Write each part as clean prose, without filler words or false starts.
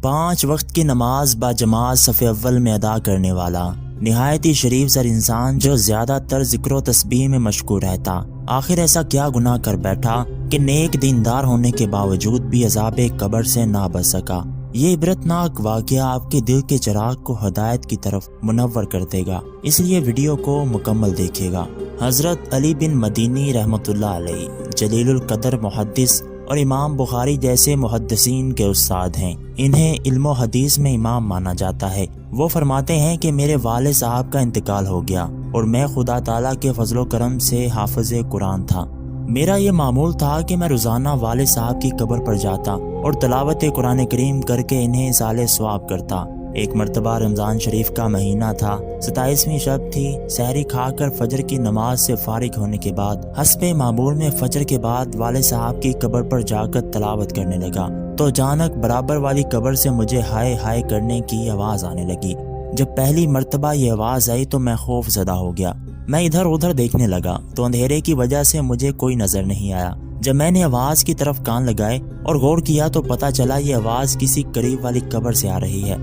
5 وقت کی نماز باجماعت صف اول میں ادا کرنے والا، نہایت ہی شریف سر انسان جو زیادہ تر ذکر و تسبیح میں مشغول رہتا، آخر ایسا کیا گناہ کر بیٹھا کہ نیک دیندار ہونے کے باوجود بھی عذاب قبر سے نہ بچ سکا۔ یہ عبرتناک واقعہ آپ کے دل کے چراغ کو ہدایت کی طرف منور کر دے گا، اس لیے ویڈیو کو مکمل دیکھیے گا۔ حضرت علی بن مدینی رحمۃ اللہ علیہ جلیل القدر محدث اور امام بخاری جیسے محدثین کے استاد ہیں، انہیں علم و حدیث میں امام مانا جاتا ہے۔ وہ فرماتے ہیں کہ میرے والد صاحب کا انتقال ہو گیا اور میں خدا تعالیٰ کے فضل و کرم سے حافظ قرآن تھا۔ میرا یہ معمول تھا کہ میں روزانہ والد صاحب کی قبر پر جاتا اور تلاوت قرآن کریم کر کے انہیں اصالِ ثواب کرتا۔ ایک مرتبہ رمضان شریف کا مہینہ تھا، 27ویں شب تھی۔ سحری کھا کر فجر کی نماز سے فارغ ہونے کے بعد حسب معمول میں فجر کے بعد والد صاحب کی قبر پر جا کر تلاوت کرنے لگا تو اچانک برابر والی قبر سے مجھے ہائے ہائے کرنے کی آواز آنے لگی۔ جب پہلی مرتبہ یہ آواز آئی تو میں خوف زدہ ہو گیا۔ میں ادھر ادھر دیکھنے لگا تو اندھیرے کی وجہ سے مجھے کوئی نظر نہیں آیا۔ جب میں نے آواز کی طرف کان لگائے اور غور کیا تو پتہ چلا یہ آواز کسی قریب والی قبر سے آ رہی ہے،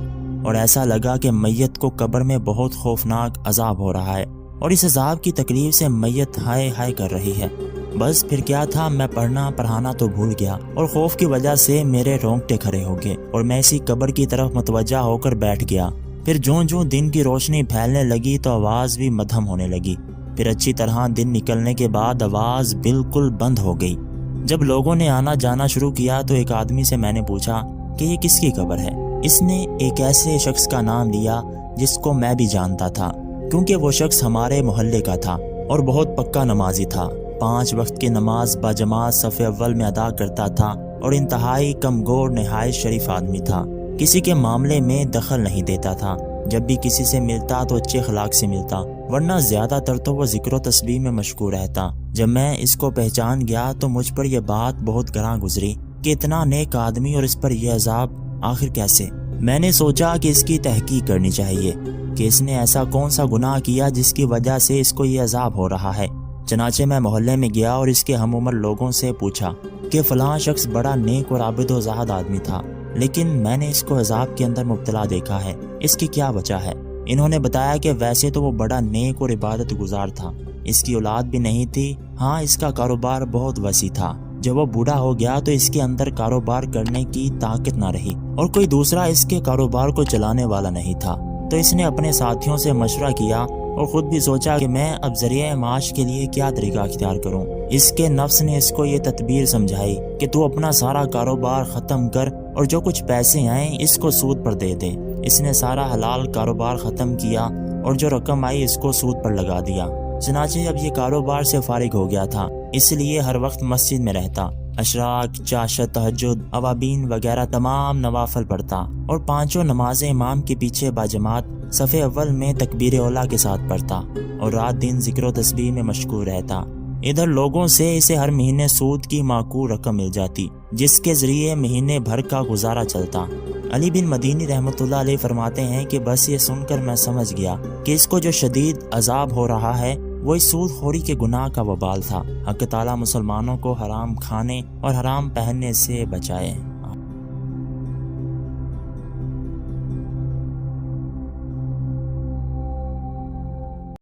اور ایسا لگا کہ میت کو قبر میں بہت خوفناک عذاب ہو رہا ہے اور اس عذاب کی تکلیف سے میت ہائے ہائے کر رہی ہے۔ بس پھر کیا تھا، میں پڑھانا تو بھول گیا اور خوف کی وجہ سے میرے رونگٹے کھڑے ہو گئے اور میں اسی قبر کی طرف متوجہ ہو کر بیٹھ گیا۔ پھر جوں دن کی روشنی پھیلنے لگی تو آواز بھی مدھم ہونے لگی۔ پھر اچھی طرح دن نکلنے کے بعد آواز بالکل بند ہو گئی۔ جب لوگوں نے آنا جانا شروع کیا تو ایک آدمی سے میں نے پوچھا کہ یہ کس کی قبر ہے۔ اس نے ایک ایسے شخص کا نام لیا جس کو میں بھی جانتا تھا، کیونکہ وہ شخص ہمارے محلے کا تھا اور بہت پکا نمازی تھا۔ 5 وقت کی نماز باجماعت صف اول میں ادا کرتا تھا اور انتہائی کمگور نہایت شریف آدمی تھا۔ کسی کے معاملے میں دخل نہیں دیتا تھا، جب بھی کسی سے ملتا تو اچھے اخلاق سے ملتا، ورنہ زیادہ تر تو وہ ذکر و تسبیح میں مشغول رہتا۔ جب میں اس کو پہچان گیا تو مجھ پر یہ بات بہت گراں گزری کہ اتنا نیک آدمی اور اس پر یہ عذاب آخر کیسے۔ میں نے سوچا کہ اس کی تحقیق کرنی چاہیے کہ اس نے ایسا کون سا گناہ کیا جس کی وجہ سے اس کو یہ عذاب ہو رہا ہے۔ چنانچہ میں محلے میں گیا اور اس کے ہم عمر لوگوں سے پوچھا کہ فلاں شخص بڑا نیک اور عابد و زاہد آدمی تھا، لیکن میں نے اس کو عذاب کے اندر مبتلا دیکھا ہے، اس کی کیا وجہ ہے؟ انہوں نے بتایا کہ ویسے تو وہ بڑا نیک اور عبادت گزار تھا، اس کی اولاد بھی نہیں تھی، ہاں اس کا کاروبار بہت وسیع تھا۔ جب وہ بوڑھا ہو گیا تو اس کے اندر کاروبار کرنے کی طاقت نہ رہی اور کوئی دوسرا اس کے کاروبار کو چلانے والا نہیں تھا، تو اس نے اپنے ساتھیوں سے مشورہ کیا اور خود بھی سوچا کہ میں اب ذریعہ معاش کے لیے کیا طریقہ اختیار کروں۔ اس کے نفس نے اس کو یہ تدبیر سمجھائی کہ تو اپنا سارا کاروبار ختم کر اور جو کچھ پیسے آئیں اس کو سود پر دے دے۔ اس نے سارا حلال کاروبار ختم کیا اور جو رقم آئی اس کو سود پر لگا دیا۔ چنانچہ اب یہ کاروبار سے فارغ ہو گیا تھا، اس لیے ہر وقت مسجد میں رہتا، اشراق، چاشت، تہجد، اوابین وغیرہ تمام نوافل پڑھتا اور 5 نمازیں امام کے پیچھے باجماعت صف اول میں تکبیر اولیٰ کے ساتھ پڑھتا اور رات دن ذکر و تسبیح میں مشغول رہتا۔ ادھر لوگوں سے اسے ہر مہینے سود کی معقول رقم مل جاتی جس کے ذریعے مہینے بھر کا گزارا چلتا۔ علی بن مدینی رحمۃ اللہ علیہ فرماتے ہیں کہ بس یہ سن کر میں سمجھ گیا کہ اس کو جو شدید عذاب ہو رہا ہے وہ اس سود خوری کے گناہ کا وبال تھا۔ حق تعالیٰ مسلمانوں کو حرام کھانے اور حرام پہننے سے بچائے۔